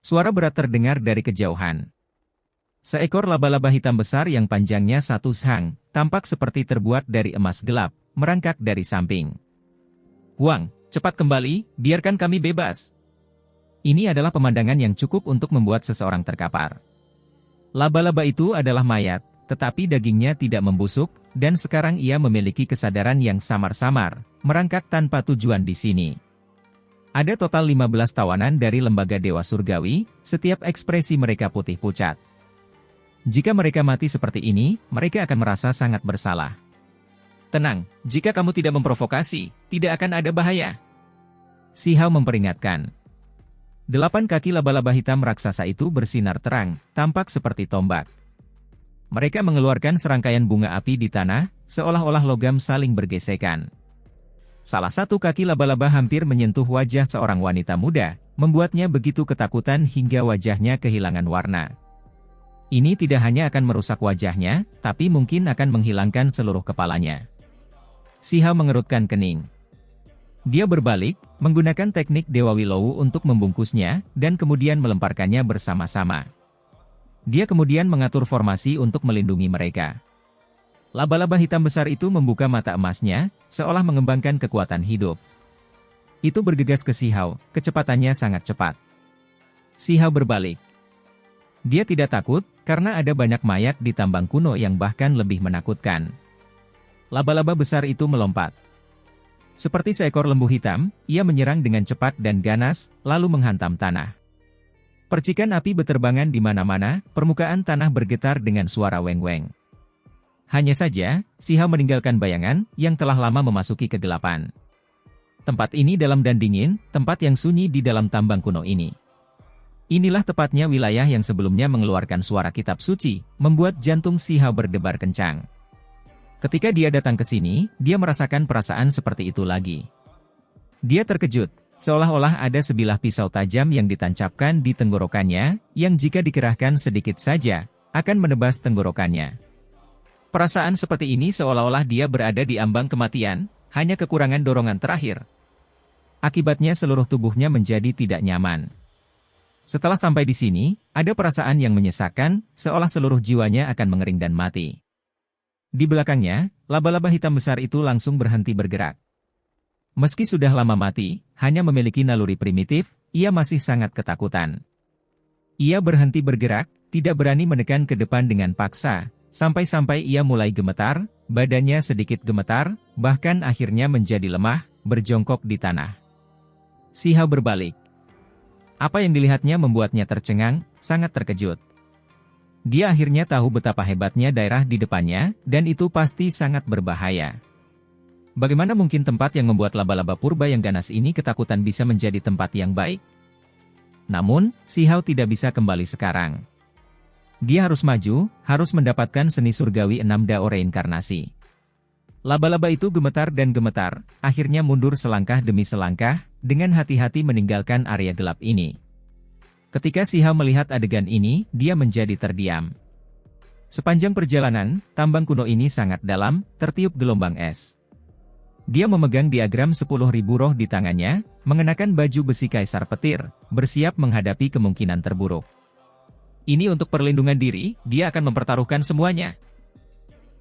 Suara berat terdengar dari kejauhan. Seekor laba-laba hitam besar yang panjangnya 1 shang, tampak seperti terbuat dari emas gelap, merangkak dari samping. "Huang, cepat kembali, biarkan kami bebas." Ini adalah pemandangan yang cukup untuk membuat seseorang terkapar. Laba-laba itu adalah mayat, tetapi dagingnya tidak membusuk, dan sekarang ia memiliki kesadaran yang samar-samar, merangkak tanpa tujuan di sini. Ada total 15 tawanan dari lembaga Dewa Surgawi, setiap ekspresi mereka putih pucat. Jika mereka mati seperti ini, mereka akan merasa sangat bersalah. "Tenang, jika kamu tidak memprovokasi, tidak akan ada bahaya," Si Hao memperingatkan. 8 kaki laba-laba hitam raksasa itu bersinar terang, tampak seperti tombak. Mereka mengeluarkan serangkaian bunga api di tanah, seolah-olah logam saling bergesekan. Salah satu kaki laba-laba hampir menyentuh wajah seorang wanita muda, membuatnya begitu ketakutan hingga wajahnya kehilangan warna. Ini tidak hanya akan merusak wajahnya, tapi mungkin akan menghilangkan seluruh kepalanya. Si Hao mengerutkan kening. Dia berbalik, menggunakan teknik Dewa Willow untuk membungkusnya, dan kemudian melemparkannya bersama-sama. Dia kemudian mengatur formasi untuk melindungi mereka. Laba-laba hitam besar itu membuka mata emasnya, seolah mengembangkan kekuatan hidup. Itu bergegas ke Si Hao, kecepatannya sangat cepat. Si Hao berbalik. Dia tidak takut, karena ada banyak mayat di tambang kuno yang bahkan lebih menakutkan. Laba-laba besar itu melompat. Seperti seekor lembu hitam, ia menyerang dengan cepat dan ganas, lalu menghantam tanah. Percikan api beterbangan di mana-mana, permukaan tanah bergetar dengan suara weng-weng. Hanya saja, Si Hao meninggalkan bayangan yang telah lama memasuki kegelapan. Tempat ini dalam dan dingin, tempat yang sunyi di dalam tambang kuno ini. Inilah tepatnya wilayah yang sebelumnya mengeluarkan suara kitab suci, membuat jantung Si Hao berdebar kencang. Ketika dia datang ke sini, dia merasakan perasaan seperti itu lagi. Dia terkejut, seolah-olah ada sebilah pisau tajam yang ditancapkan di tenggorokannya, yang jika dikerahkan sedikit saja, akan menebas tenggorokannya. Perasaan seperti ini seolah-olah dia berada di ambang kematian, hanya kekurangan dorongan terakhir. Akibatnya seluruh tubuhnya menjadi tidak nyaman. Setelah sampai di sini, ada perasaan yang menyesakkan, seolah seluruh jiwanya akan mengering dan mati. Di belakangnya, laba-laba hitam besar itu langsung berhenti bergerak. Meski sudah lama mati, hanya memiliki naluri primitif, ia masih sangat ketakutan. Ia berhenti bergerak, tidak berani menekan ke depan dengan paksa, sampai-sampai ia mulai gemetar, badannya sedikit gemetar, bahkan akhirnya menjadi lemah, berjongkok di tanah. Si Hao berbalik. Apa yang dilihatnya membuatnya tercengang, sangat terkejut. Dia akhirnya tahu betapa hebatnya daerah di depannya, dan itu pasti sangat berbahaya. Bagaimana mungkin tempat yang membuat laba-laba purba yang ganas ini ketakutan bisa menjadi tempat yang baik? Namun, Si Hao tidak bisa kembali sekarang. Dia harus maju, harus mendapatkan seni surgawi 6 dao reinkarnasi. Laba-laba itu gemetar dan gemetar, akhirnya mundur selangkah demi selangkah, dengan hati-hati meninggalkan area gelap ini. Ketika Si Hao melihat adegan ini, dia menjadi terdiam. Sepanjang perjalanan, tambang kuno ini sangat dalam, tertiup gelombang es. Dia memegang diagram 10.000 roh di tangannya, mengenakan baju besi kaisar petir, bersiap menghadapi kemungkinan terburuk. Ini untuk perlindungan diri, dia akan mempertaruhkan semuanya.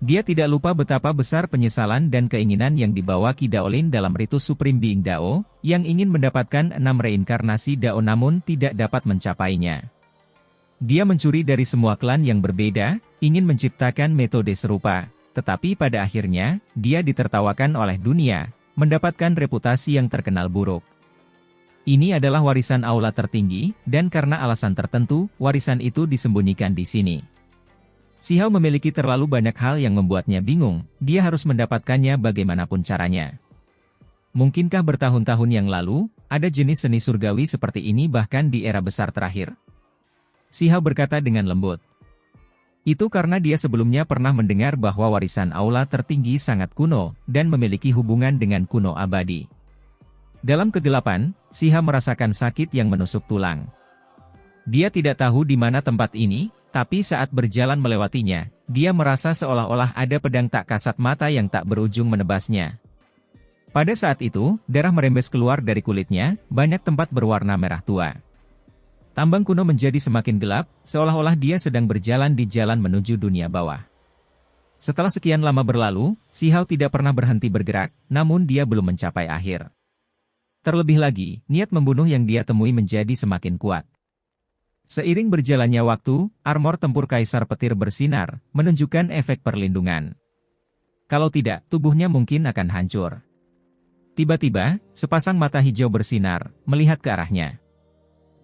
Dia tidak lupa betapa besar penyesalan dan keinginan yang dibawa Qi Daolin dalam ritus Supreme Being Dao, yang ingin mendapatkan 6 reinkarnasi Dao namun tidak dapat mencapainya. Dia mencuri dari semua klan yang berbeda, ingin menciptakan metode serupa, tetapi pada akhirnya, dia ditertawakan oleh dunia, mendapatkan reputasi yang terkenal buruk. Ini adalah warisan aula tertinggi, dan karena alasan tertentu, warisan itu disembunyikan di sini. Si Hao memiliki terlalu banyak hal yang membuatnya bingung, dia harus mendapatkannya bagaimanapun caranya. Mungkinkah bertahun-tahun yang lalu, ada jenis seni surgawi seperti ini bahkan di era besar terakhir? Si Hao berkata dengan lembut. Itu karena dia sebelumnya pernah mendengar bahwa warisan aula tertinggi sangat kuno, dan memiliki hubungan dengan kuno abadi. Dalam kegelapan, Si Hao merasakan sakit yang menusuk tulang. Dia tidak tahu di mana tempat ini, tapi saat berjalan melewatinya, dia merasa seolah-olah ada pedang tak kasat mata yang tak berujung menebasnya. Pada saat itu, darah merembes keluar dari kulitnya, banyak tempat berwarna merah tua. Tambang kuno menjadi semakin gelap, seolah-olah dia sedang berjalan di jalan menuju dunia bawah. Setelah sekian lama berlalu, Si Hao tidak pernah berhenti bergerak, namun dia belum mencapai akhir. Terlebih lagi, niat membunuh yang dia temui menjadi semakin kuat. Seiring berjalannya waktu, armor tempur Kaisar Petir bersinar, menunjukkan efek perlindungan. Kalau tidak, tubuhnya mungkin akan hancur. Tiba-tiba, sepasang mata hijau bersinar, melihat ke arahnya.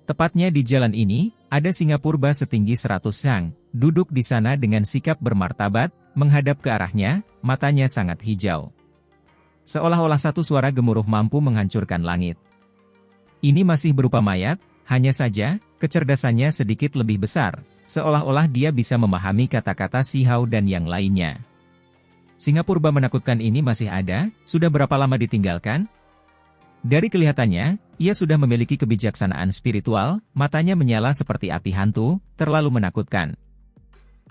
Tepatnya di jalan ini, ada singa purba setinggi 100 sang, duduk di sana dengan sikap bermartabat, menghadap ke arahnya, matanya sangat hijau. Seolah-olah satu suara gemuruh mampu menghancurkan langit. Ini masih berupa mayat, hanya saja, kecerdasannya sedikit lebih besar, seolah-olah dia bisa memahami kata-kata Si Hao dan yang lainnya. Singa purba menakutkan ini masih ada, sudah berapa lama ditinggalkan? Dari kelihatannya, ia sudah memiliki kebijaksanaan spiritual, matanya menyala seperti api hantu, terlalu menakutkan.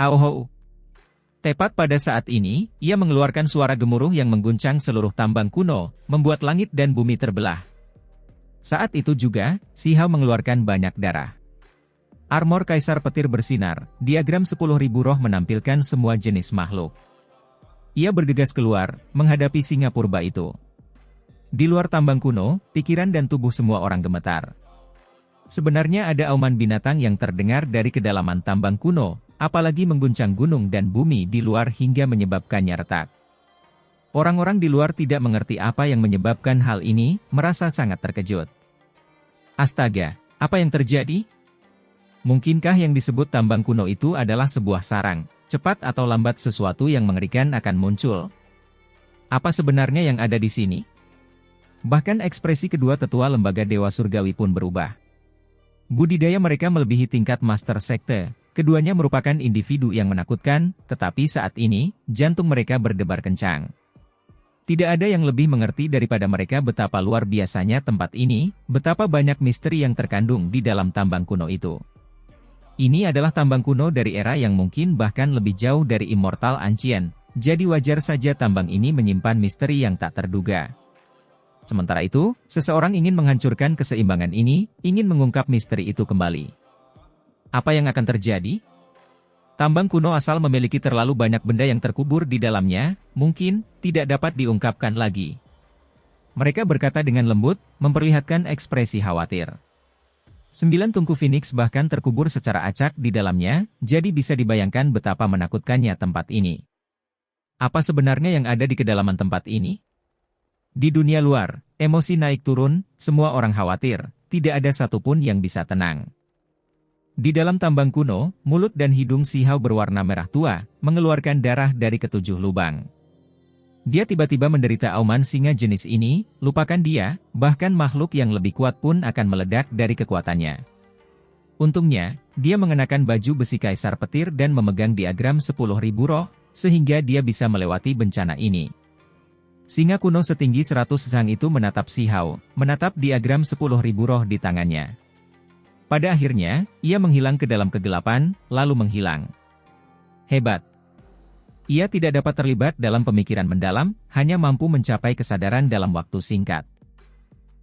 Auhou! Tepat pada saat ini, ia mengeluarkan suara gemuruh yang mengguncang seluruh tambang kuno, membuat langit dan bumi terbelah. Saat itu juga, Si Hao mengeluarkan banyak darah. Armor Kaisar Petir bersinar, diagram 10.000 roh menampilkan semua jenis makhluk. Ia bergegas keluar, menghadapi singa purba itu. Di luar tambang kuno, pikiran dan tubuh semua orang gemetar. Sebenarnya ada auman binatang yang terdengar dari kedalaman tambang kuno, apalagi mengguncang gunung dan bumi di luar hingga menyebabkannya retak. Orang-orang di luar tidak mengerti apa yang menyebabkan hal ini, merasa sangat terkejut. Astaga, apa yang terjadi? Mungkinkah yang disebut tambang kuno itu adalah sebuah sarang? Cepat atau lambat sesuatu yang mengerikan akan muncul. Apa sebenarnya yang ada di sini? Bahkan ekspresi kedua tetua lembaga Dewa Surgawi pun berubah. Budidaya mereka melebihi tingkat Master Sekte, keduanya merupakan individu yang menakutkan, tetapi saat ini, jantung mereka berdebar kencang. Tidak ada yang lebih mengerti daripada mereka betapa luar biasanya tempat ini, betapa banyak misteri yang terkandung di dalam tambang kuno itu. Ini adalah tambang kuno dari era yang mungkin bahkan lebih jauh dari Immortal Ancient, jadi wajar saja tambang ini menyimpan misteri yang tak terduga. Sementara itu, seseorang ingin menghancurkan keseimbangan ini, ingin mengungkap misteri itu kembali. Apa yang akan terjadi? Tambang kuno asal memiliki terlalu banyak benda yang terkubur di dalamnya, mungkin tidak dapat diungkapkan lagi. Mereka berkata dengan lembut, memperlihatkan ekspresi khawatir. 9 tungku Phoenix bahkan terkubur secara acak di dalamnya, jadi bisa dibayangkan betapa menakutkannya tempat ini. Apa sebenarnya yang ada di kedalaman tempat ini? Di dunia luar, emosi naik turun, semua orang khawatir, tidak ada satupun yang bisa tenang. Di dalam tambang kuno, mulut dan hidung Si Hao berwarna merah tua, mengeluarkan darah dari ketujuh lubang. Dia tiba-tiba menderita auman singa jenis ini, lupakan dia, bahkan makhluk yang lebih kuat pun akan meledak dari kekuatannya. Untungnya, dia mengenakan baju besi Kaisar Petir dan memegang diagram 10.000 roh, sehingga dia bisa melewati bencana ini. Singa kuno setinggi 100 sang itu menatap Si Hao, menatap diagram 10.000 roh di tangannya. Pada akhirnya, ia menghilang ke dalam kegelapan, lalu menghilang. Hebat. Ia tidak dapat terlibat dalam pemikiran mendalam, hanya mampu mencapai kesadaran dalam waktu singkat.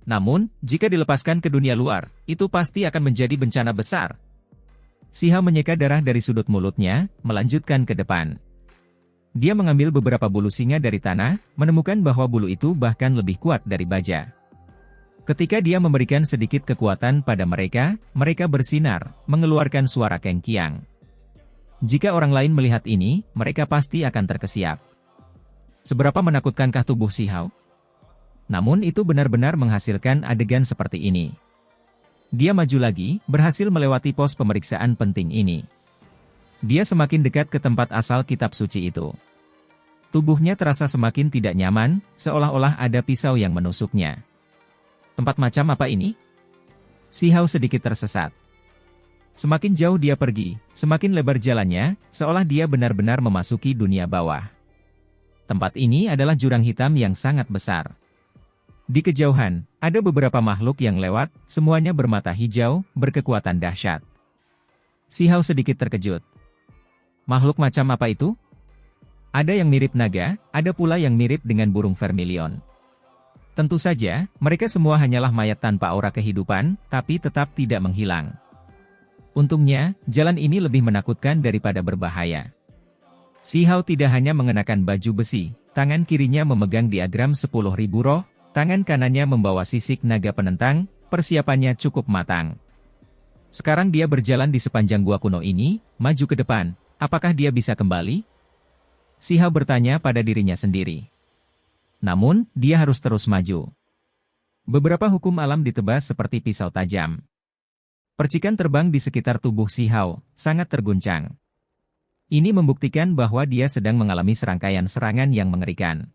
Namun, jika dilepaskan ke dunia luar, itu pasti akan menjadi bencana besar. Si Hao menyeka darah dari sudut mulutnya, melanjutkan ke depan. Dia mengambil beberapa bulu singa dari tanah, menemukan bahwa bulu itu bahkan lebih kuat dari baja. Ketika dia memberikan sedikit kekuatan pada mereka, mereka bersinar, mengeluarkan suara kengkiang. Jika orang lain melihat ini, mereka pasti akan terkesiap. Seberapa menakutkankah tubuh Si Hao? Namun itu benar-benar menghasilkan adegan seperti ini. Dia maju lagi, berhasil melewati pos pemeriksaan penting ini. Dia semakin dekat ke tempat asal kitab suci itu. Tubuhnya terasa semakin tidak nyaman, seolah-olah ada pisau yang menusuknya. Tempat macam apa ini? Si Hao sedikit tersesat. Semakin jauh dia pergi, semakin lebar jalannya, seolah dia benar-benar memasuki dunia bawah. Tempat ini adalah jurang hitam yang sangat besar. Di kejauhan, ada beberapa makhluk yang lewat, semuanya bermata hijau, berkekuatan dahsyat. Si Hao sedikit terkejut. Makhluk macam apa itu? Ada yang mirip naga, ada pula yang mirip dengan burung vermilion. Tentu saja, mereka semua hanyalah mayat tanpa aura kehidupan, tapi tetap tidak menghilang. Untungnya, jalan ini lebih menakutkan daripada berbahaya. Si Hao tidak hanya mengenakan baju besi, tangan kirinya memegang diagram 10.000 roh, tangan kanannya membawa sisik naga penentang, persiapannya cukup matang. Sekarang dia berjalan di sepanjang gua kuno ini, maju ke depan. Apakah dia bisa kembali? Si Hao bertanya pada dirinya sendiri. Namun, dia harus terus maju. Beberapa hukum alam ditebas seperti pisau tajam. Percikan terbang di sekitar tubuh si Hao, sangat terguncang. Ini membuktikan bahwa dia sedang mengalami serangkaian serangan yang mengerikan.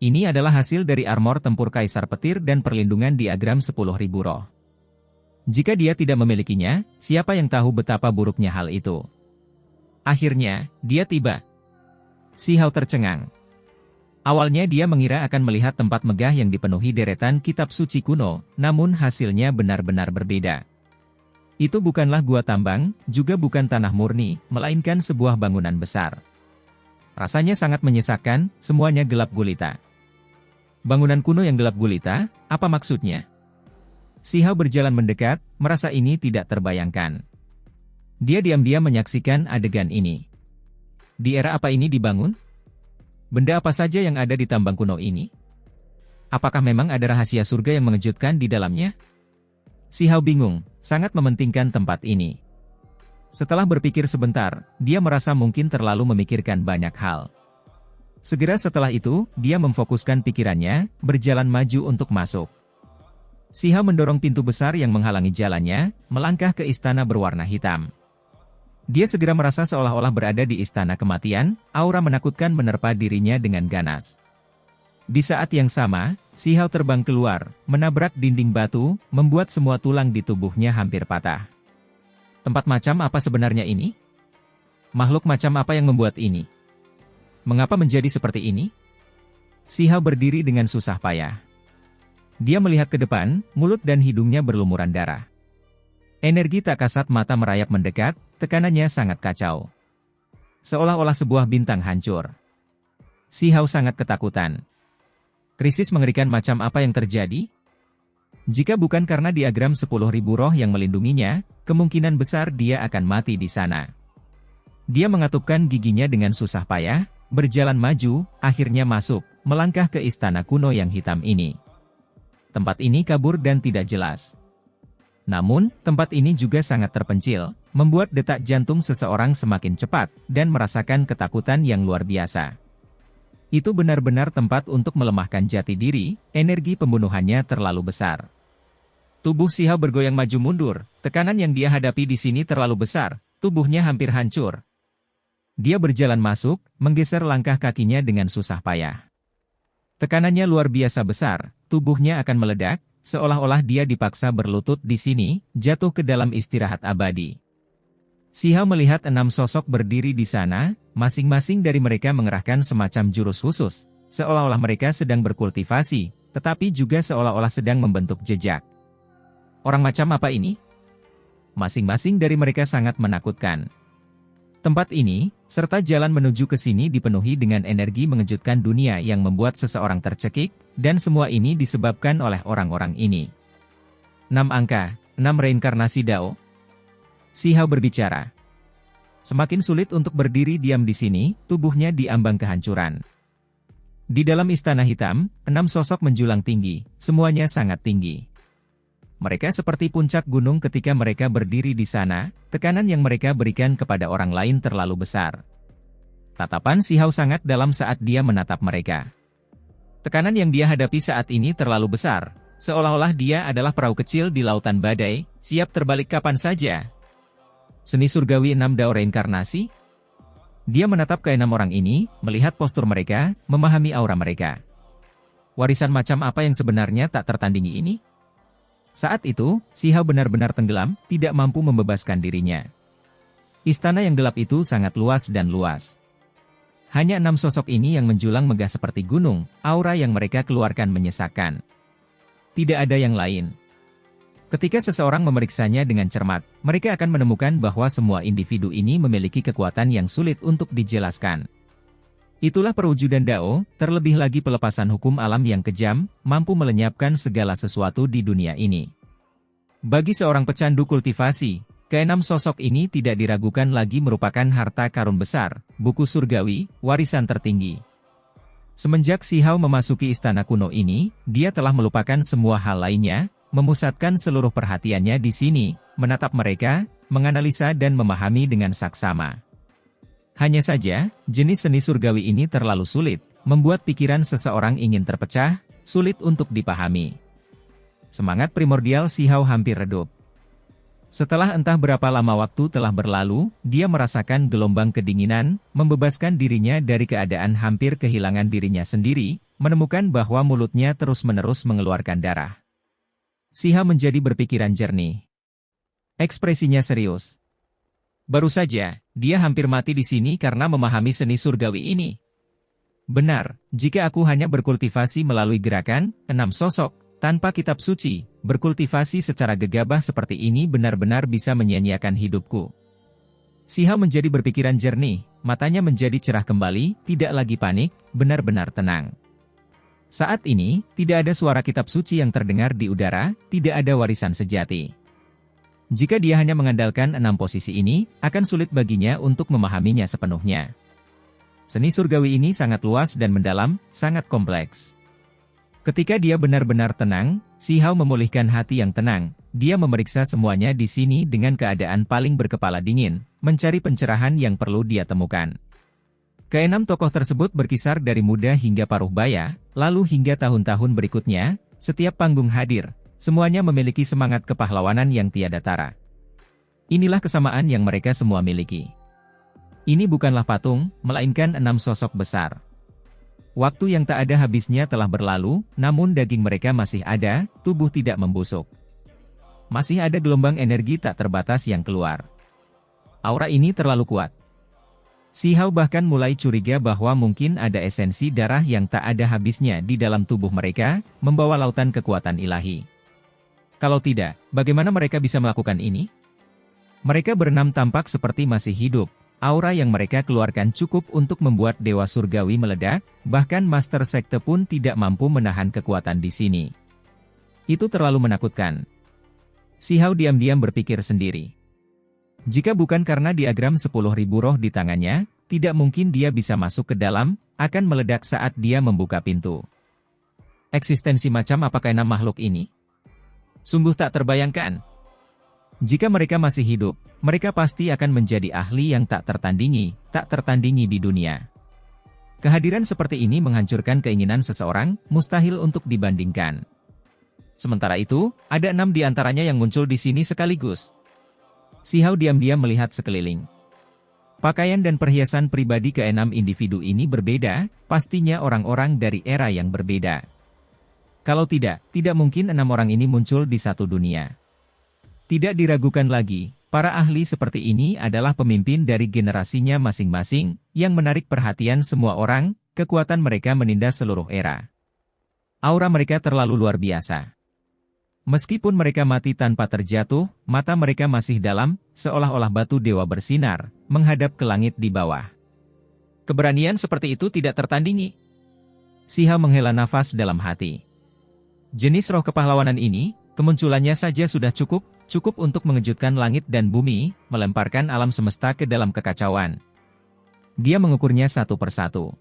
Ini adalah hasil dari armor tempur Kaisar Petir dan perlindungan diagram 10.000 roh. Jika dia tidak memilikinya, siapa yang tahu betapa buruknya hal itu? Akhirnya, dia tiba. Si Hao tercengang. Awalnya dia mengira akan melihat tempat megah yang dipenuhi deretan kitab suci kuno, namun hasilnya benar-benar berbeda. Itu bukanlah gua tambang, juga bukan tanah murni, melainkan sebuah bangunan besar. Rasanya sangat menyesakan, semuanya gelap gulita. Bangunan kuno yang gelap gulita, apa maksudnya? Si Hao berjalan mendekat, merasa ini tidak terbayangkan. Dia diam-diam menyaksikan adegan ini. Di era apa ini dibangun? Benda apa saja yang ada di tambang kuno ini? Apakah memang ada rahasia surga yang mengejutkan di dalamnya? Si Hao bingung, sangat mementingkan tempat ini. Setelah berpikir sebentar, dia merasa mungkin terlalu memikirkan banyak hal. Segera setelah itu, dia memfokuskan pikirannya, berjalan maju untuk masuk. Si Hao mendorong pintu besar yang menghalangi jalannya, melangkah ke istana berwarna hitam. Dia segera merasa seolah-olah berada di istana kematian, aura menakutkan menerpa dirinya dengan ganas. Di saat yang sama, si Hao terbang keluar, menabrak dinding batu, membuat semua tulang di tubuhnya hampir patah. Tempat macam apa sebenarnya ini? Makhluk macam apa yang membuat ini? Mengapa menjadi seperti ini? Si Hao berdiri dengan susah payah. Dia melihat ke depan, mulut dan hidungnya berlumuran darah. Energi tak kasat mata merayap mendekat, tekanannya sangat kacau. Seolah-olah sebuah bintang hancur. Si Hao sangat ketakutan. Krisis mengerikan macam apa yang terjadi? Jika bukan karena diagram 10.000 roh yang melindunginya, kemungkinan besar dia akan mati di sana. Dia mengatupkan giginya dengan susah payah, berjalan maju, akhirnya masuk, melangkah ke istana kuno yang hitam ini. Tempat ini kabur dan tidak jelas. Namun, tempat ini juga sangat terpencil, membuat detak jantung seseorang semakin cepat, dan merasakan ketakutan yang luar biasa. Itu benar-benar tempat untuk melemahkan jati diri, energi pembunuhannya terlalu besar. Tubuh si Hao bergoyang maju mundur, tekanan yang dia hadapi di sini terlalu besar, tubuhnya hampir hancur. Dia berjalan masuk, menggeser langkah kakinya dengan susah payah. Tekanannya luar biasa besar, tubuhnya akan meledak, seolah-olah dia dipaksa berlutut di sini, jatuh ke dalam istirahat abadi. Si Hao melihat 6 sosok berdiri di sana, masing-masing dari mereka mengerahkan semacam jurus khusus, seolah-olah mereka sedang berkultivasi, tetapi juga seolah-olah sedang membentuk jejak. Orang macam apa ini? Masing-masing dari mereka sangat menakutkan. Tempat ini, serta jalan menuju ke sini dipenuhi dengan energi mengejutkan dunia yang membuat seseorang tercekik, dan semua ini disebabkan oleh orang-orang ini. 6 angka, 6 reinkarnasi Dao. Si Hao berbicara. Semakin sulit untuk berdiri diam di sini, tubuhnya diambang kehancuran. Di dalam istana hitam, 6 sosok menjulang tinggi, semuanya sangat tinggi. Mereka seperti puncak gunung ketika mereka berdiri di sana, tekanan yang mereka berikan kepada orang lain terlalu besar. Tatapan si Hao sangat dalam saat dia menatap mereka. Tekanan yang dia hadapi saat ini terlalu besar, seolah-olah dia adalah perahu kecil di lautan badai, siap terbalik kapan saja. Seni surgawi 6 Dao reinkarnasi? Dia menatap ke 6 orang ini, melihat postur mereka, memahami aura mereka. Warisan macam apa yang sebenarnya tak tertandingi ini? Saat itu, si Hao benar-benar tenggelam, tidak mampu membebaskan dirinya. Istana yang gelap itu sangat luas dan luas. Hanya 6 sosok ini yang menjulang megah seperti gunung, aura yang mereka keluarkan menyesakkan. Tidak ada yang lain. Ketika seseorang memeriksanya dengan cermat, mereka akan menemukan bahwa semua individu ini memiliki kekuatan yang sulit untuk dijelaskan. Itulah perwujudan Dao, terlebih lagi pelepasan hukum alam yang kejam, mampu melenyapkan segala sesuatu di dunia ini. Bagi seorang pecandu kultivasi, Keenam sosok ini tidak diragukan lagi merupakan harta karun besar, buku surgawi, warisan tertinggi. Semenjak Si Hao memasuki istana kuno ini, dia telah melupakan semua hal lainnya, memusatkan seluruh perhatiannya di sini, menatap mereka, menganalisa dan memahami dengan saksama. Hanya saja, jenis seni surgawi ini terlalu sulit, membuat pikiran seseorang ingin terpecah, sulit untuk dipahami. Semangat primordial Si Hao hampir redup. Setelah entah berapa lama waktu telah berlalu, dia merasakan gelombang kedinginan, membebaskan dirinya dari keadaan hampir kehilangan dirinya sendiri, menemukan bahwa mulutnya terus-menerus mengeluarkan darah. Si Hao menjadi berpikiran jernih. Ekspresinya serius. Baru saja, dia hampir mati di sini karena memahami seni surgawi ini. Benar, jika aku hanya berkultivasi melalui gerakan, 6 sosok, tanpa kitab suci, berkultivasi secara gegabah seperti ini benar-benar bisa menyia-nyiakan hidupku. Si Hao menjadi berpikiran jernih, matanya menjadi cerah kembali, tidak lagi panik, benar-benar tenang. Saat ini, tidak ada suara kitab suci yang terdengar di udara, tidak ada warisan sejati. Jika dia hanya mengandalkan 6 posisi ini, akan sulit baginya untuk memahaminya sepenuhnya. Seni surgawi ini sangat luas dan mendalam, sangat kompleks. Ketika dia benar-benar tenang, Si Hao memulihkan hati yang tenang. Dia memeriksa semuanya di sini dengan keadaan paling berkepala dingin, mencari pencerahan yang perlu dia temukan. Keenam tokoh tersebut berkisar dari muda hingga paruh baya, lalu hingga tahun-tahun berikutnya, setiap panggung hadir, semuanya memiliki semangat kepahlawanan yang tiada tara. Inilah kesamaan yang mereka semua miliki. Ini bukanlah patung, melainkan 6 sosok besar. Waktu yang tak ada habisnya telah berlalu, namun daging mereka masih ada, tubuh tidak membusuk. Masih ada gelombang energi tak terbatas yang keluar. Aura ini terlalu kuat. Si Hao bahkan mulai curiga bahwa mungkin ada esensi darah yang tak ada habisnya di dalam tubuh mereka, membawa lautan kekuatan ilahi. Kalau tidak, bagaimana mereka bisa melakukan ini? Mereka berenam tampak seperti masih hidup. Aura yang mereka keluarkan cukup untuk membuat Dewa Surgawi meledak, bahkan Master Sekte pun tidak mampu menahan kekuatan di sini. Itu terlalu menakutkan. Si Hao diam-diam berpikir sendiri. Jika bukan karena diagram 10.000 roh di tangannya, tidak mungkin dia bisa masuk ke dalam, akan meledak saat dia membuka pintu. Eksistensi macam apa keenam makhluk ini? Sungguh tak terbayangkan. Jika mereka masih hidup, mereka pasti akan menjadi ahli yang tak tertandingi di dunia. Kehadiran seperti ini menghancurkan keinginan seseorang, mustahil untuk dibandingkan. Sementara itu, ada 6 di antaranya yang muncul di sini sekaligus. Si Hao diam-diam melihat sekeliling. Pakaian dan perhiasan pribadi ke-6 individu ini berbeda, pastinya orang-orang dari era yang berbeda. Kalau tidak mungkin 6 orang ini muncul di satu dunia. Tidak diragukan lagi, para ahli seperti ini adalah pemimpin dari generasinya masing-masing, yang menarik perhatian semua orang, kekuatan mereka menindas seluruh era. Aura mereka terlalu luar biasa. Meskipun mereka mati tanpa terjatuh, mata mereka masih dalam, seolah-olah batu dewa bersinar, menghadap ke langit di bawah. Keberanian seperti itu tidak tertandingi. Si Hao menghela nafas dalam hati. Jenis roh kepahlawanan ini, kemunculannya saja sudah cukup untuk mengejutkan langit dan bumi, melemparkan alam semesta ke dalam kekacauan. Dia mengukurnya satu persatu.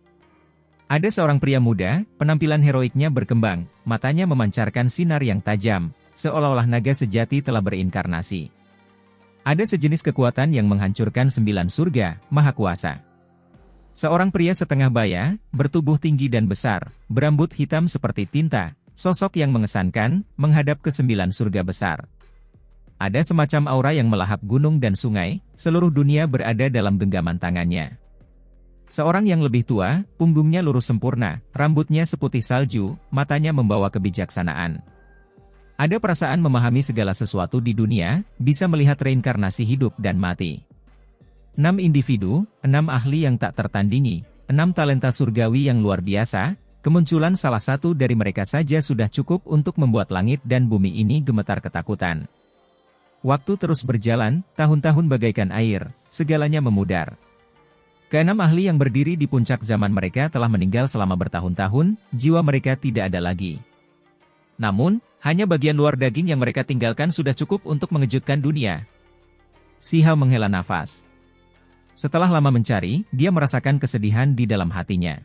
Ada seorang pria muda, penampilan heroiknya berkembang, matanya memancarkan sinar yang tajam, seolah-olah naga sejati telah berinkarnasi. Ada sejenis kekuatan yang menghancurkan 9 surga, maha kuasa. Seorang pria setengah baya, bertubuh tinggi dan besar, berambut hitam seperti tinta, sosok yang mengesankan, menghadap ke 9 surga besar. Ada semacam aura yang melahap gunung dan sungai, seluruh dunia berada dalam genggaman tangannya. Seorang yang lebih tua, punggungnya lurus sempurna, rambutnya seputih salju, matanya membawa kebijaksanaan. Ada perasaan memahami segala sesuatu di dunia, bisa melihat reinkarnasi hidup dan mati. 6 individu, 6 ahli yang tak tertandingi, 6 talenta surgawi yang luar biasa, kemunculan salah satu dari mereka saja sudah cukup untuk membuat langit dan bumi ini gemetar ketakutan. Waktu terus berjalan, tahun-tahun bagaikan air, segalanya memudar. Ke-6 ahli yang berdiri di puncak zaman mereka telah meninggal selama bertahun-tahun, jiwa mereka tidak ada lagi. Namun, hanya bagian luar daging yang mereka tinggalkan sudah cukup untuk mengejutkan dunia. Si Hao menghela nafas. Setelah lama mencari, dia merasakan kesedihan di dalam hatinya.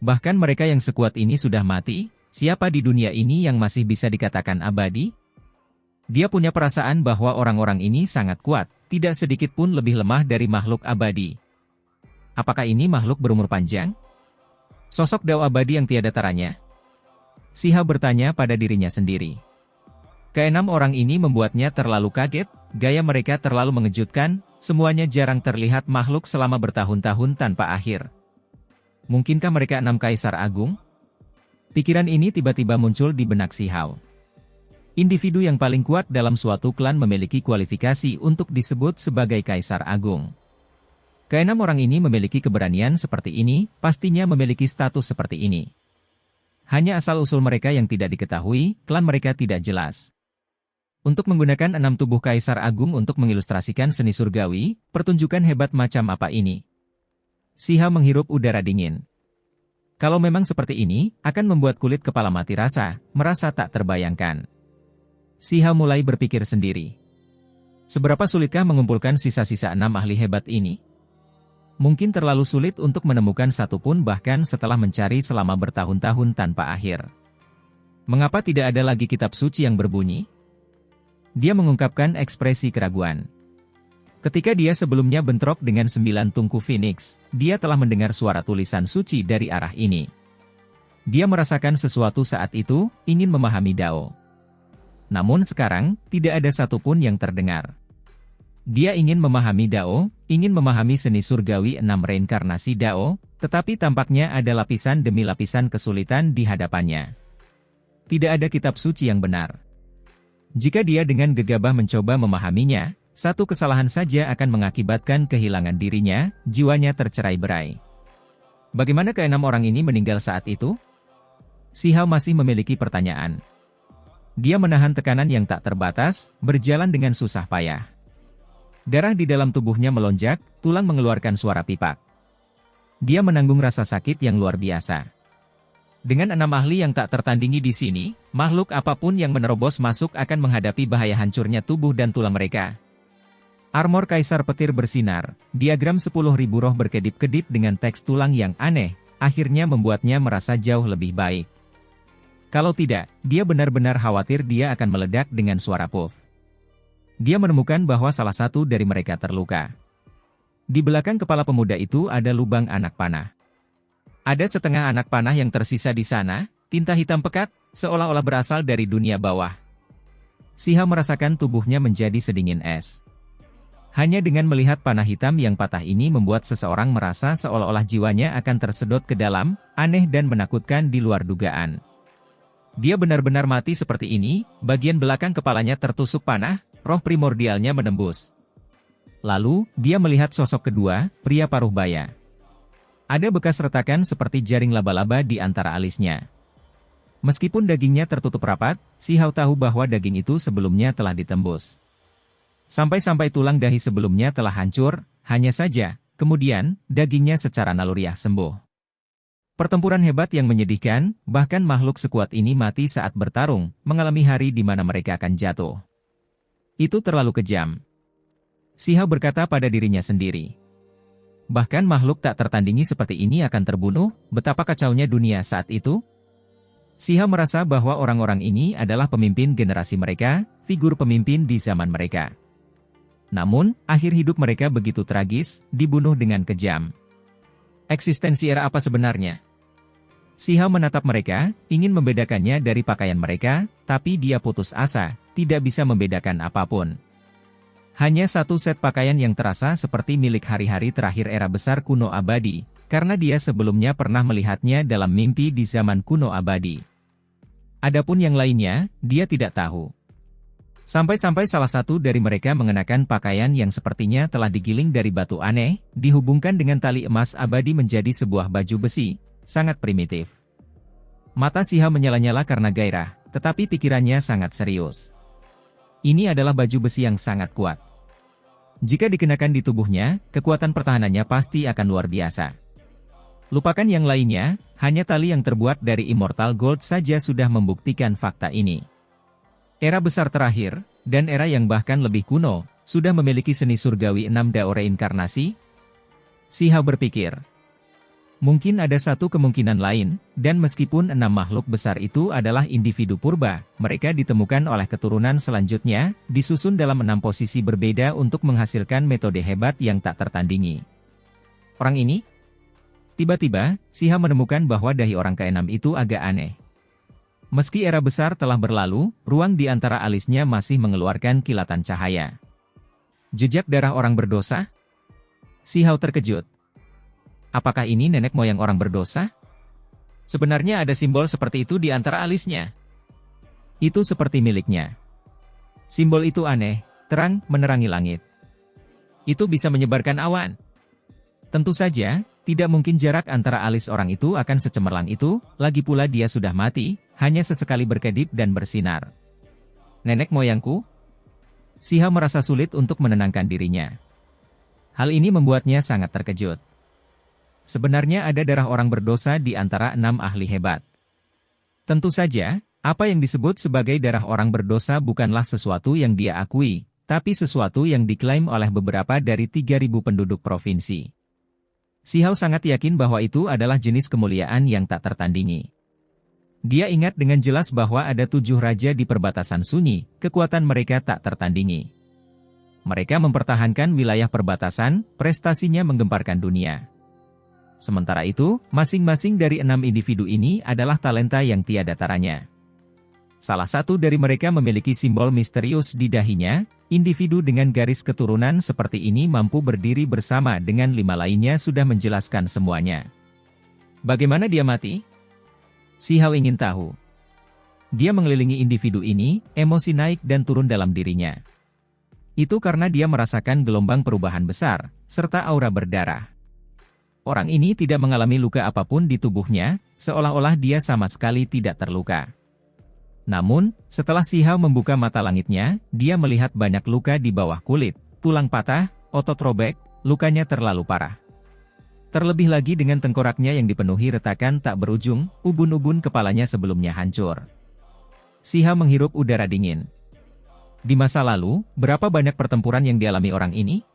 Bahkan mereka yang sekuat ini sudah mati, siapa di dunia ini yang masih bisa dikatakan abadi? Dia punya perasaan bahwa orang-orang ini sangat kuat, tidak sedikit pun lebih lemah dari makhluk abadi. Apakah ini makhluk berumur panjang? Sosok Dao abadi yang tiada taranya? Si Hao bertanya pada dirinya sendiri. Keenam orang ini membuatnya terlalu kaget, gaya mereka terlalu mengejutkan, semuanya jarang terlihat makhluk selama bertahun-tahun tanpa akhir. Mungkinkah mereka 6 kaisar agung? Pikiran ini tiba-tiba muncul di benak si Hao. Individu yang paling kuat dalam suatu klan memiliki kualifikasi untuk disebut sebagai kaisar agung. Keenam orang ini memiliki keberanian seperti ini, pastinya memiliki status seperti ini. Hanya asal-usul mereka yang tidak diketahui, klan mereka tidak jelas. Untuk menggunakan 6 tubuh kaisar agung untuk mengilustrasikan seni surgawi, pertunjukan hebat macam apa ini? Si Hao menghirup udara dingin. Kalau memang seperti ini, akan membuat kulit kepala mati rasa, merasa tak terbayangkan. Si Hao mulai berpikir sendiri. Seberapa sulitkah mengumpulkan sisa-sisa 6 ahli hebat ini? Mungkin terlalu sulit untuk menemukan satu pun bahkan setelah mencari selama bertahun-tahun tanpa akhir. Mengapa tidak ada lagi kitab suci yang berbunyi? Dia mengungkapkan ekspresi keraguan. Ketika dia sebelumnya bentrok dengan 9 tungku Phoenix, dia telah mendengar suara tulisan suci dari arah ini. Dia merasakan sesuatu saat itu, ingin memahami Dao. Namun sekarang, tidak ada satupun yang terdengar. Dia ingin memahami Dao, ingin memahami seni surgawi 6 reinkarnasi Dao, tetapi tampaknya ada lapisan demi lapisan kesulitan di hadapannya. Tidak ada kitab suci yang benar. Jika dia dengan gegabah mencoba memahaminya, satu kesalahan saja akan mengakibatkan kehilangan dirinya, jiwanya tercerai-berai. Bagaimana keenam orang ini meninggal saat itu? Si Hao masih memiliki pertanyaan. Dia menahan tekanan yang tak terbatas, berjalan dengan susah payah. Darah di dalam tubuhnya melonjak, tulang mengeluarkan suara pipak. Dia menanggung rasa sakit yang luar biasa. Dengan 6 ahli yang tak tertandingi di sini, makhluk apapun yang menerobos masuk akan menghadapi bahaya hancurnya tubuh dan tulang mereka. Armor Kaisar Petir bersinar, diagram 10.000 roh berkedip-kedip dengan teks tulang yang aneh, akhirnya membuatnya merasa jauh lebih baik. Kalau tidak, dia benar-benar khawatir dia akan meledak dengan suara puff. Dia menemukan bahwa salah satu dari mereka terluka. Di belakang kepala pemuda itu ada lubang anak panah. Ada setengah anak panah yang tersisa di sana, tinta hitam pekat, seolah-olah berasal dari dunia bawah. Si Hao merasakan tubuhnya menjadi sedingin es. Hanya dengan melihat panah hitam yang patah ini membuat seseorang merasa seolah-olah jiwanya akan tersedot ke dalam, aneh dan menakutkan di luar dugaan. Dia benar-benar mati seperti ini, bagian belakang kepalanya tertusuk panah, roh primordialnya menembus. Lalu, dia melihat sosok kedua, pria paruh baya. Ada bekas retakan seperti jaring laba-laba di antara alisnya. Meskipun dagingnya tertutup rapat, si Hao tahu bahwa daging itu sebelumnya telah ditembus. Sampai-sampai tulang dahi sebelumnya telah hancur, hanya saja, kemudian, dagingnya secara naluriah sembuh. Pertempuran hebat yang menyedihkan, bahkan makhluk sekuat ini mati saat bertarung, mengalami hari di mana mereka akan jatuh. Itu terlalu kejam. Si Hao berkata pada dirinya sendiri. Bahkan makhluk tak tertandingi seperti ini akan terbunuh, betapa kacaunya dunia saat itu? Si Hao merasa bahwa orang-orang ini adalah pemimpin generasi mereka, figur pemimpin di zaman mereka. Namun, akhir hidup mereka begitu tragis, dibunuh dengan kejam. Eksistensi era apa sebenarnya? Si Hao menatap mereka, ingin membedakannya dari pakaian mereka, tapi dia putus asa, tidak bisa membedakan apapun. Hanya satu set pakaian yang terasa seperti milik hari-hari terakhir era besar kuno abadi, karena dia sebelumnya pernah melihatnya dalam mimpi di zaman kuno abadi. Adapun yang lainnya, dia tidak tahu. Sampai-sampai salah satu dari mereka mengenakan pakaian yang sepertinya telah digiling dari batu aneh, dihubungkan dengan tali emas abadi menjadi sebuah baju besi, sangat primitif. Mata si Hao menyala-nyala karena gairah, tetapi pikirannya sangat serius. Ini adalah baju besi yang sangat kuat. Jika dikenakan di tubuhnya, kekuatan pertahanannya pasti akan luar biasa. Lupakan yang lainnya, hanya tali yang terbuat dari Immortal Gold saja sudah membuktikan fakta ini. Era besar terakhir, dan era yang bahkan lebih kuno, sudah memiliki seni surgawi 6 dao reinkarnasi? Si Hao berpikir. Mungkin ada satu kemungkinan lain, dan meskipun 6 makhluk besar itu adalah individu purba, mereka ditemukan oleh keturunan selanjutnya, disusun dalam 6 posisi berbeda untuk menghasilkan metode hebat yang tak tertandingi. Orang ini? Tiba-tiba, si Hao menemukan bahwa dahi orang ke-6 itu agak aneh. Meski era besar telah berlalu, ruang di antara alisnya masih mengeluarkan kilatan cahaya. Jejak darah orang berdosa? Si Hao terkejut. Apakah ini nenek moyang orang berdosa? Sebenarnya ada simbol seperti itu di antara alisnya. Itu seperti miliknya. Simbol itu aneh, terang, menerangi langit. Itu bisa menyebarkan awan. Tentu saja, tidak mungkin jarak antara alis orang itu akan secemerlang itu, lagi pula dia sudah mati, hanya sesekali berkedip dan bersinar. Nenek moyangku? Si Hao merasa sulit untuk menenangkan dirinya. Hal ini membuatnya sangat terkejut. Sebenarnya ada darah orang berdosa di antara 6 ahli hebat. Tentu saja, apa yang disebut sebagai darah orang berdosa bukanlah sesuatu yang dia akui, tapi sesuatu yang diklaim oleh beberapa dari 3.000 penduduk provinsi. Si Hao sangat yakin bahwa itu adalah jenis kemuliaan yang tak tertandingi. Dia ingat dengan jelas bahwa ada 7 raja di perbatasan sunyi, kekuatan mereka tak tertandingi. Mereka mempertahankan wilayah perbatasan, prestasinya menggemparkan dunia. Sementara itu, masing-masing dari 6 individu ini adalah talenta yang tiada taranya. Salah satu dari mereka memiliki simbol misterius di dahinya, individu dengan garis keturunan seperti ini mampu berdiri bersama dengan 5 lainnya sudah menjelaskan semuanya. Bagaimana dia mati? Si Hao ingin tahu. Dia mengelilingi individu ini, emosi naik dan turun dalam dirinya. Itu karena dia merasakan gelombang perubahan besar, serta aura berdarah. Orang ini tidak mengalami luka apapun di tubuhnya, seolah-olah dia sama sekali tidak terluka. Namun, setelah si Hao membuka mata langitnya, dia melihat banyak luka di bawah kulit, tulang patah, otot robek, lukanya terlalu parah. Terlebih lagi dengan tengkoraknya yang dipenuhi retakan tak berujung, ubun-ubun kepalanya sebelumnya hancur. Si Hao menghirup udara dingin. Di masa lalu, berapa banyak pertempuran yang dialami orang ini?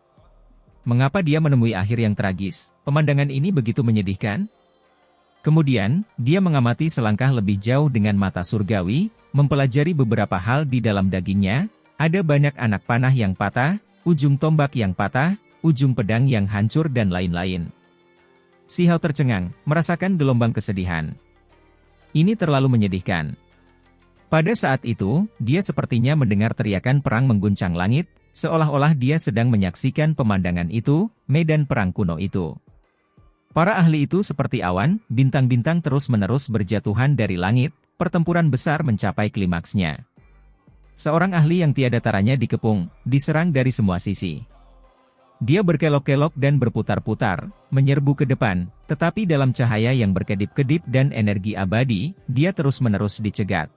Mengapa dia menemui akhir yang tragis? Pemandangan ini begitu menyedihkan. Kemudian, dia mengamati selangkah lebih jauh dengan mata surgawi, mempelajari beberapa hal di dalam dagingnya, ada banyak anak panah yang patah, ujung tombak yang patah, ujung pedang yang hancur dan lain-lain. Si Hao tercengang, merasakan gelombang kesedihan. Ini terlalu menyedihkan. Pada saat itu, dia sepertinya mendengar teriakan perang mengguncang langit, seolah-olah dia sedang menyaksikan pemandangan itu, medan perang kuno itu. Para ahli itu seperti awan, bintang-bintang terus-menerus berjatuhan dari langit, pertempuran besar mencapai klimaksnya. Seorang ahli yang tiada taranya dikepung, diserang dari semua sisi. Dia berkelok-kelok dan berputar-putar, menyerbu ke depan, tetapi dalam cahaya yang berkedip-kedip dan energi abadi, dia terus-menerus dicegat.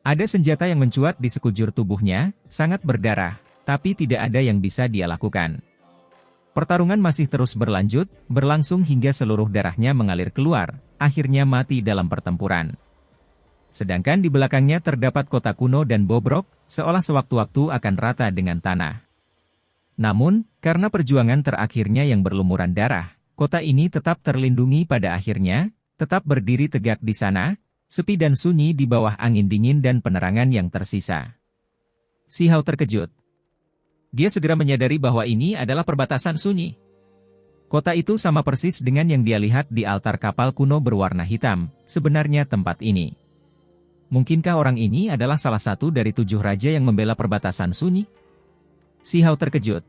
Ada senjata yang mencuat di sekujur tubuhnya, sangat berdarah, tapi tidak ada yang bisa dia lakukan. Pertarungan masih terus berlangsung hingga seluruh darahnya mengalir keluar, akhirnya mati dalam pertempuran. Sedangkan di belakangnya terdapat kota kuno dan bobrok, seolah sewaktu-waktu akan rata dengan tanah. Namun, karena perjuangan terakhirnya yang berlumuran darah, kota ini tetap terlindungi pada akhirnya, tetap berdiri tegak di sana, sepi dan sunyi di bawah angin dingin dan penerangan yang tersisa. Si Hao terkejut. Dia segera menyadari bahwa ini adalah perbatasan sunyi. Kota itu sama persis dengan yang dia lihat di altar kapal kuno berwarna hitam, sebenarnya tempat ini. Mungkinkah orang ini adalah salah satu dari 7 raja yang membela perbatasan sunyi? Si Hao terkejut.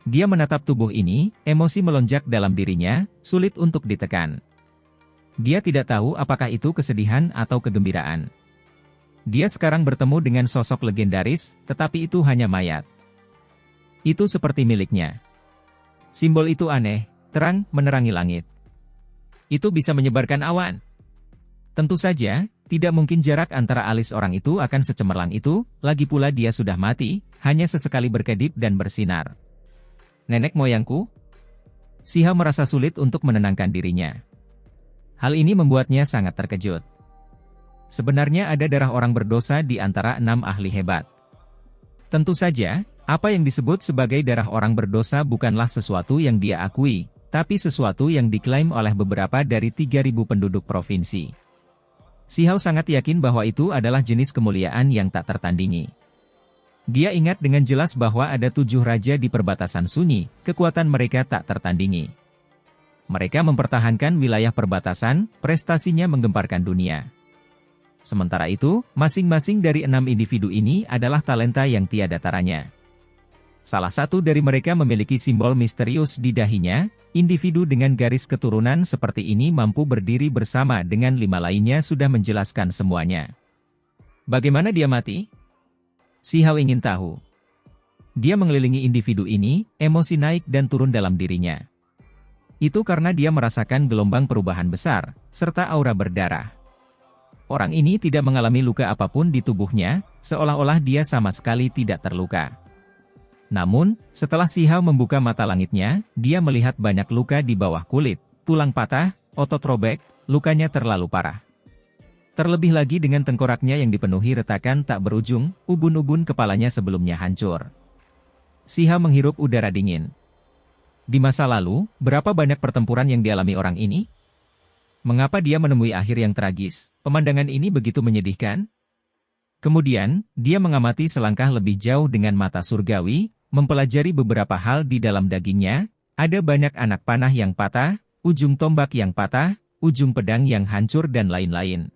Dia menatap tubuh ini, emosi melonjak dalam dirinya, sulit untuk ditekan. Dia tidak tahu apakah itu kesedihan atau kegembiraan. Dia sekarang bertemu dengan sosok legendaris, tetapi itu hanya mayat. Itu seperti miliknya. Simbol itu aneh, terang, menerangi langit. Itu bisa menyebarkan awan. Tentu saja, tidak mungkin jarak antara alis orang itu akan secemerlang itu, lagi pula dia sudah mati, hanya sesekali berkedip dan bersinar. Nenek moyangku? Si Hao merasa sulit untuk menenangkan dirinya. Hal ini membuatnya sangat terkejut. Sebenarnya ada darah orang berdosa di antara 6 ahli hebat. Tentu saja, Apa yang disebut sebagai darah orang berdosa bukanlah sesuatu yang dia akui, tapi sesuatu yang diklaim oleh beberapa dari 3.000 penduduk provinsi. Si Hao sangat yakin bahwa itu adalah jenis kemuliaan yang tak tertandingi. Dia ingat dengan jelas bahwa ada 7 raja di perbatasan Sunyi, kekuatan mereka tak tertandingi. Mereka mempertahankan wilayah perbatasan, prestasinya menggemparkan dunia. Sementara itu, masing-masing dari 6 individu ini adalah talenta yang tiada taranya. Salah satu dari mereka memiliki simbol misterius di dahinya. Individu dengan garis keturunan seperti ini mampu berdiri bersama dengan 5 lainnya sudah menjelaskan semuanya. Bagaimana dia mati? Si Hao ingin tahu. Dia mengelilingi individu ini, emosi naik dan turun dalam dirinya. Itu karena dia merasakan gelombang perubahan besar, serta aura berdarah. Orang ini tidak mengalami luka apapun di tubuhnya, seolah-olah dia sama sekali tidak terluka. Namun, setelah Si Hao membuka mata langitnya, dia melihat banyak luka di bawah kulit, tulang patah, otot robek, lukanya terlalu parah. Terlebih lagi dengan tengkoraknya yang dipenuhi retakan tak berujung, ubun-ubun kepalanya sebelumnya hancur. Si Hao menghirup udara dingin. Di masa lalu, berapa banyak pertempuran yang dialami orang ini? Mengapa dia menemui akhir yang tragis? Pemandangan ini begitu menyedihkan. Kemudian, dia mengamati selangkah lebih jauh dengan mata surgawi, mempelajari beberapa hal di dalam dagingnya. Ada banyak anak panah yang patah, ujung tombak yang patah, ujung pedang yang hancur dan lain-lain.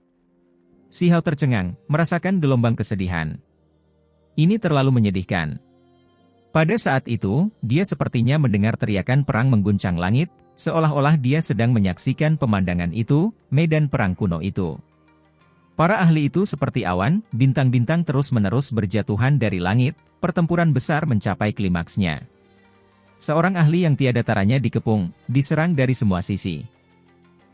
Si Hao tercengang, merasakan gelombang kesedihan. Ini terlalu menyedihkan. Pada saat itu, dia sepertinya mendengar teriakan perang mengguncang langit, seolah-olah dia sedang menyaksikan pemandangan itu, medan perang kuno itu. Para ahli itu seperti awan, bintang-bintang terus-menerus berjatuhan dari langit, pertempuran besar mencapai klimaksnya. Seorang ahli yang tiada taranya dikepung, diserang dari semua sisi.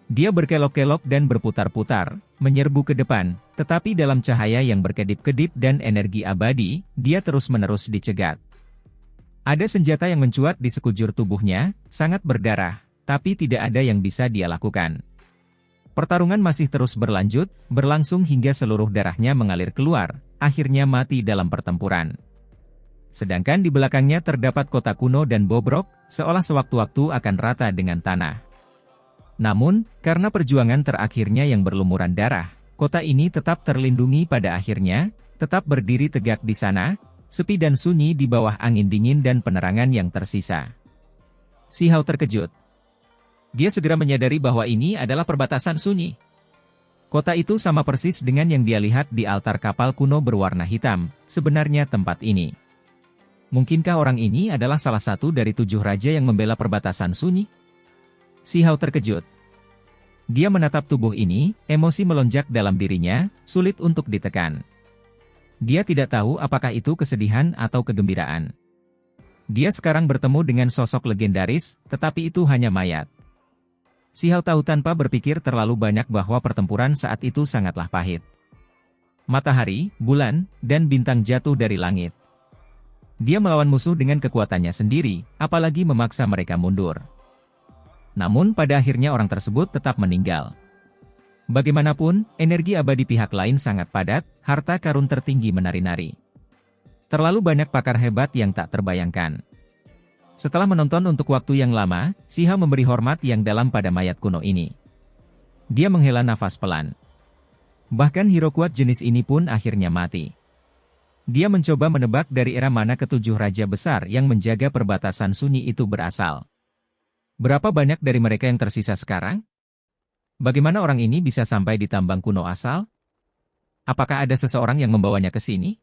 Dia berkelok-kelok dan berputar-putar, menyerbu ke depan, tetapi dalam cahaya yang berkedip-kedip dan energi abadi, dia terus-menerus dicegat. Ada senjata yang mencuat di sekujur tubuhnya, sangat berdarah, tapi tidak ada yang bisa dia lakukan. Pertarungan masih terus berlangsung hingga seluruh darahnya mengalir keluar, akhirnya mati dalam pertempuran. Sedangkan di belakangnya terdapat kota kuno dan bobrok, seolah sewaktu-waktu akan rata dengan tanah. Namun, karena perjuangan terakhirnya yang berlumuran darah, kota ini tetap terlindungi pada akhirnya, tetap berdiri tegak di sana, sepi dan sunyi di bawah angin dingin dan penerangan yang tersisa. Si Hao terkejut. Dia segera menyadari bahwa ini adalah perbatasan Sunyi. Kota itu sama persis dengan yang dia lihat di altar kapal kuno berwarna hitam, sebenarnya tempat ini. Mungkinkah orang ini adalah salah satu dari 7 raja yang membela perbatasan Sunyi? Si Hao terkejut. Dia menatap tubuh ini, emosi melonjak dalam dirinya, sulit untuk ditekan. Dia tidak tahu apakah itu kesedihan atau kegembiraan. Dia sekarang bertemu dengan sosok legendaris, tetapi itu hanya mayat. Si Hao tahu tanpa berpikir terlalu banyak bahwa pertempuran saat itu sangatlah pahit. Matahari, bulan, dan bintang jatuh dari langit. Dia melawan musuh dengan kekuatannya sendiri, apalagi memaksa mereka mundur. Namun pada akhirnya orang tersebut tetap meninggal. Bagaimanapun, energi abadi pihak lain sangat padat, harta karun tertinggi menari-nari. Terlalu banyak pakar hebat yang tak terbayangkan. Setelah menonton untuk waktu yang lama, Si Hao memberi hormat yang dalam pada mayat kuno ini. Dia menghela nafas pelan. Bahkan hero kuat jenis ini pun akhirnya mati. Dia mencoba menebak dari era mana ke-7 raja besar yang menjaga perbatasan Sunyi itu berasal. Berapa banyak dari mereka yang tersisa sekarang? Bagaimana orang ini bisa sampai di tambang kuno asal? Apakah ada seseorang yang membawanya ke sini?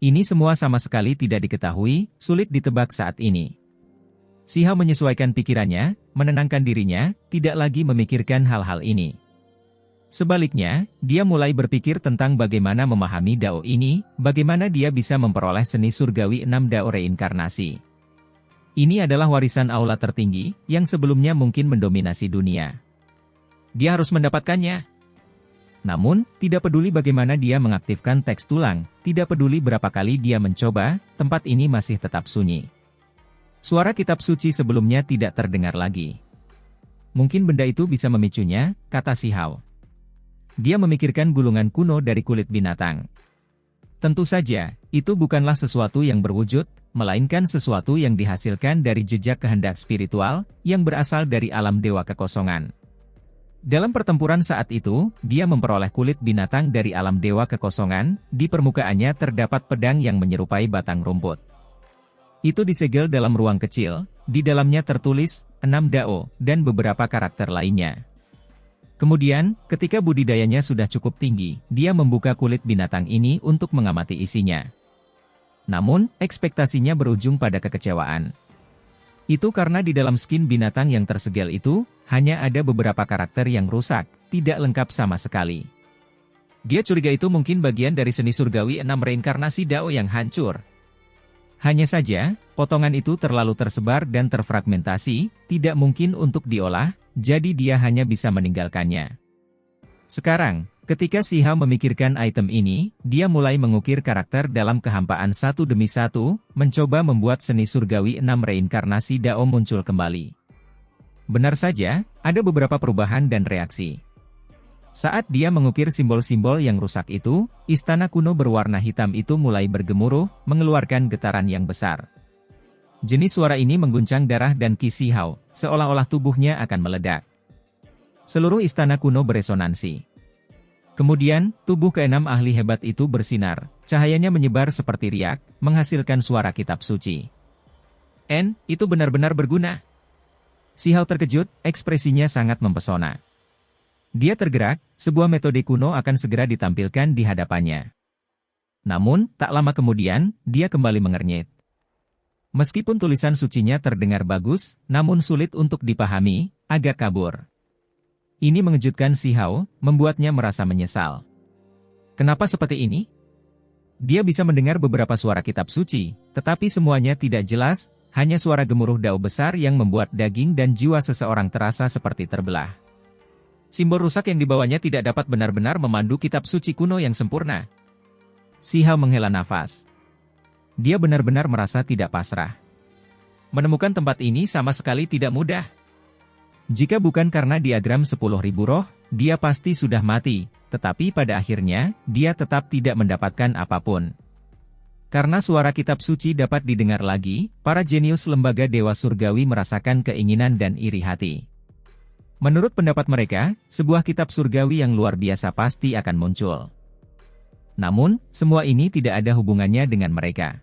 Ini semua sama sekali tidak diketahui, sulit ditebak saat ini. Si Hao menyesuaikan pikirannya, menenangkan dirinya, tidak lagi memikirkan hal-hal ini. Sebaliknya, dia mulai berpikir tentang bagaimana memahami Dao ini, bagaimana dia bisa memperoleh seni surgawi 6 Dao reinkarnasi. Ini adalah warisan aula tertinggi, yang sebelumnya mungkin mendominasi dunia. Dia harus mendapatkannya. Namun, tidak peduli bagaimana dia mengaktifkan teks tulang, tidak peduli berapa kali dia mencoba, tempat ini masih tetap sunyi. Suara kitab suci sebelumnya tidak terdengar lagi. Mungkin benda itu bisa memicunya, kata Si Hao. Dia memikirkan gulungan kuno dari kulit binatang. Tentu saja, itu bukanlah sesuatu yang berwujud, melainkan sesuatu yang dihasilkan dari jejak kehendak spiritual, yang berasal dari alam dewa kekosongan. Dalam pertempuran saat itu, dia memperoleh kulit binatang dari alam dewa kekosongan, di permukaannya terdapat pedang yang menyerupai batang rumput. Itu disegel dalam ruang kecil, di dalamnya tertulis 6 dao, dan beberapa karakter lainnya. Kemudian, ketika budidayanya sudah cukup tinggi, dia membuka kulit binatang ini untuk mengamati isinya. Namun, ekspektasinya berujung pada kekecewaan. Itu karena di dalam skin binatang yang tersegel itu, hanya ada beberapa karakter yang rusak, tidak lengkap sama sekali. Dia curiga itu mungkin bagian dari seni surgawi 6 reinkarnasi dao yang hancur. Hanya saja, potongan itu terlalu tersebar dan terfragmentasi, tidak mungkin untuk diolah, jadi dia hanya bisa meninggalkannya. Sekarang, ketika Si Hao memikirkan item ini, dia mulai mengukir karakter dalam kehampaan satu demi satu, mencoba membuat seni surgawi 6 reinkarnasi dao muncul kembali. Benar saja, ada beberapa perubahan dan reaksi. Saat dia mengukir simbol-simbol yang rusak itu, istana kuno berwarna hitam itu mulai bergemuruh, mengeluarkan getaran yang besar. Jenis suara ini mengguncang darah dan Qi Si Hao, seolah-olah tubuhnya akan meledak. Seluruh istana kuno beresonansi. Kemudian, tubuh keenam ahli hebat itu bersinar, cahayanya menyebar seperti riak, menghasilkan suara kitab suci. Itu benar-benar berguna. Si Hao terkejut, ekspresinya sangat mempesona. Dia tergerak, sebuah metode kuno akan segera ditampilkan di hadapannya. Namun, tak lama kemudian, dia kembali mengernyit. Meskipun tulisan sucinya terdengar bagus, namun sulit untuk dipahami, agak kabur. Ini mengejutkan Si Hao, membuatnya merasa menyesal. Kenapa seperti ini? Dia bisa mendengar beberapa suara kitab suci, tetapi semuanya tidak jelas, hanya suara gemuruh dao besar yang membuat daging dan jiwa seseorang terasa seperti terbelah. Simbol rusak yang dibawanya tidak dapat benar-benar memandu kitab suci kuno yang sempurna. Si Hao menghela nafas. Dia benar-benar merasa tidak pasrah. Menemukan tempat ini sama sekali tidak mudah. Jika bukan karena diagram 10.000 roh, dia pasti sudah mati, tetapi pada akhirnya, dia tetap tidak mendapatkan apapun. Karena suara kitab suci dapat didengar lagi, para jenius lembaga dewa surgawi merasakan keinginan dan iri hati. Menurut pendapat mereka, sebuah kitab surgawi yang luar biasa pasti akan muncul. Namun, semua ini tidak ada hubungannya dengan mereka.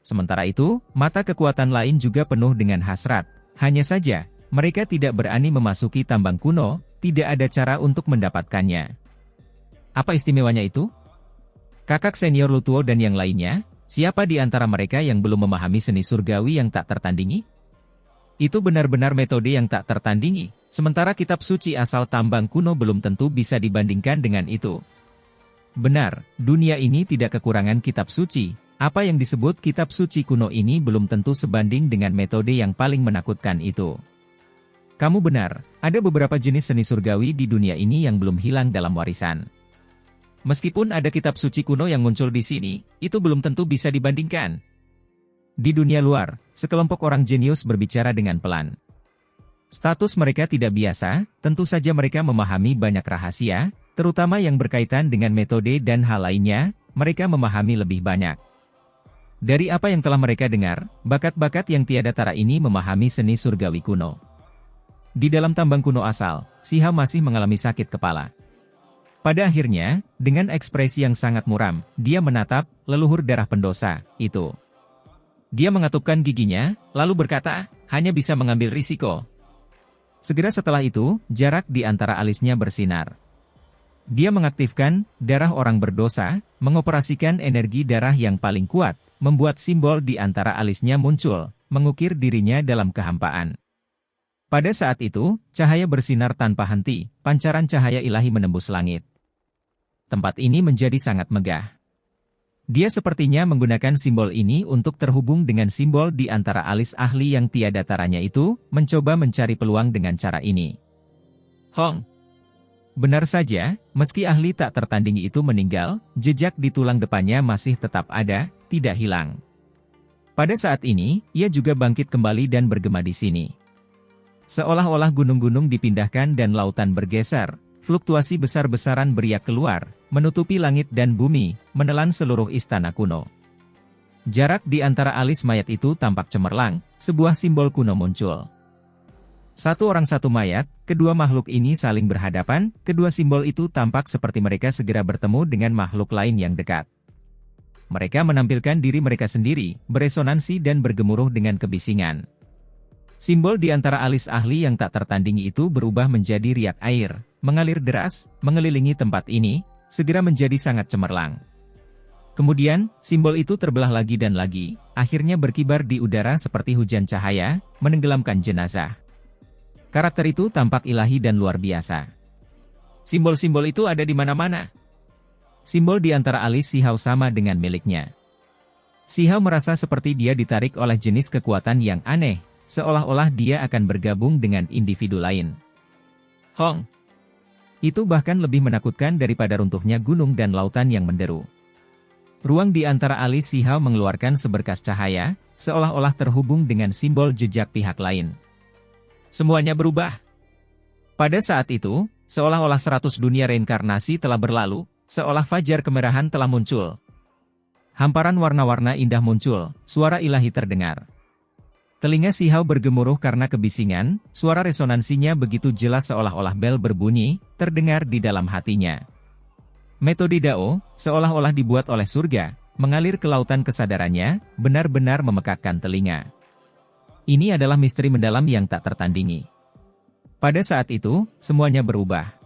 Sementara itu, mata kekuatan lain juga penuh dengan hasrat. Hanya saja, mereka tidak berani memasuki tambang kuno, tidak ada cara untuk mendapatkannya. Apa istimewanya itu? Kakak senior Lutuo dan yang lainnya, siapa di antara mereka yang belum memahami seni surgawi yang tak tertandingi? Itu benar-benar metode yang tak tertandingi, sementara kitab suci asal tambang kuno belum tentu bisa dibandingkan dengan itu. Benar, dunia ini tidak kekurangan kitab suci, apa yang disebut kitab suci kuno ini belum tentu sebanding dengan metode yang paling menakutkan itu. Kamu benar, ada beberapa jenis seni surgawi di dunia ini yang belum hilang dalam warisan. Meskipun ada kitab suci kuno yang muncul di sini, itu belum tentu bisa dibandingkan. Di dunia luar, sekelompok orang jenius berbicara dengan pelan. Status mereka tidak biasa, tentu saja mereka memahami banyak rahasia, terutama yang berkaitan dengan metode dan hal lainnya, mereka memahami lebih banyak. Dari apa yang telah mereka dengar, bakat-bakat yang tiada tara ini memahami seni surgawi kuno. Di dalam tambang kuno asal, Si Hao masih mengalami sakit kepala. Pada akhirnya, dengan ekspresi yang sangat muram, dia menatap leluhur darah pendosa itu. Dia mengatupkan giginya, lalu berkata, hanya bisa mengambil risiko. Segera setelah itu, jarak di antara alisnya bersinar. Dia mengaktifkan darah orang berdosa, mengoperasikan energi darah yang paling kuat, membuat simbol di antara alisnya muncul, mengukir dirinya dalam kehampaan. Pada saat itu, cahaya bersinar tanpa henti, pancaran cahaya ilahi menembus langit. Tempat ini menjadi sangat megah. Dia sepertinya menggunakan simbol ini untuk terhubung dengan simbol di antara alis ahli yang tiada taranya itu, mencoba mencari peluang dengan cara ini. Hong. Benar saja, meski ahli tak tertandingi itu meninggal, jejak di tulang depannya masih tetap ada, tidak hilang. Pada saat ini, ia juga bangkit kembali dan bergema di sini. Seolah-olah gunung-gunung dipindahkan dan lautan bergeser, fluktuasi besar-besaran beriak keluar, menutupi langit dan bumi, menelan seluruh istana kuno. Jarak di antara alis mayat itu tampak cemerlang, sebuah simbol kuno muncul. Satu orang satu mayat, kedua makhluk ini saling berhadapan, kedua simbol itu tampak seperti mereka segera bertemu dengan makhluk lain yang dekat. Mereka menampilkan diri mereka sendiri, beresonansi dan bergemuruh dengan kebisingan. Simbol di antara alis ahli yang tak tertandingi itu berubah menjadi riak air, mengalir deras, mengelilingi tempat ini, segera menjadi sangat cemerlang. Kemudian, simbol itu terbelah lagi dan lagi, akhirnya berkibar di udara seperti hujan cahaya, menenggelamkan jenazah. Karakter itu tampak ilahi dan luar biasa. Simbol-simbol itu ada di mana-mana. Simbol di antara alis Si Hao sama dengan miliknya. Si Hao merasa seperti dia ditarik oleh jenis kekuatan yang aneh, seolah-olah dia akan bergabung dengan individu lain. Hong! Itu bahkan lebih menakutkan daripada runtuhnya gunung dan lautan yang menderu. Ruang di antara alis Si Hao mengeluarkan seberkas cahaya, seolah-olah terhubung dengan simbol jejak pihak lain. Semuanya berubah. Pada saat itu, seolah-olah 100 dunia reinkarnasi telah berlalu, seolah fajar kemerahan telah muncul. Hamparan warna-warna indah muncul, suara ilahi terdengar. Telinga Si Hao bergemuruh karena kebisingan, suara resonansinya begitu jelas seolah-olah bel berbunyi, terdengar di dalam hatinya. Metode Dao, seolah-olah dibuat oleh surga, mengalir ke lautan kesadarannya, benar-benar memekakkan telinga. Ini adalah misteri mendalam yang tak tertandingi. Pada saat itu, semuanya berubah.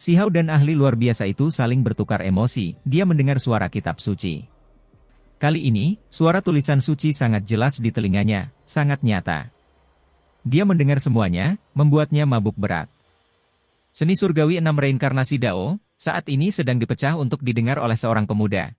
Si Hao dan ahli luar biasa itu saling bertukar emosi, dia mendengar suara kitab suci. Kali ini, suara tulisan suci sangat jelas di telinganya, sangat nyata. Dia mendengar semuanya, membuatnya mabuk berat. Seni surgawi 6 reinkarnasi Dao, saat ini sedang dipecah untuk didengar oleh seorang pemuda.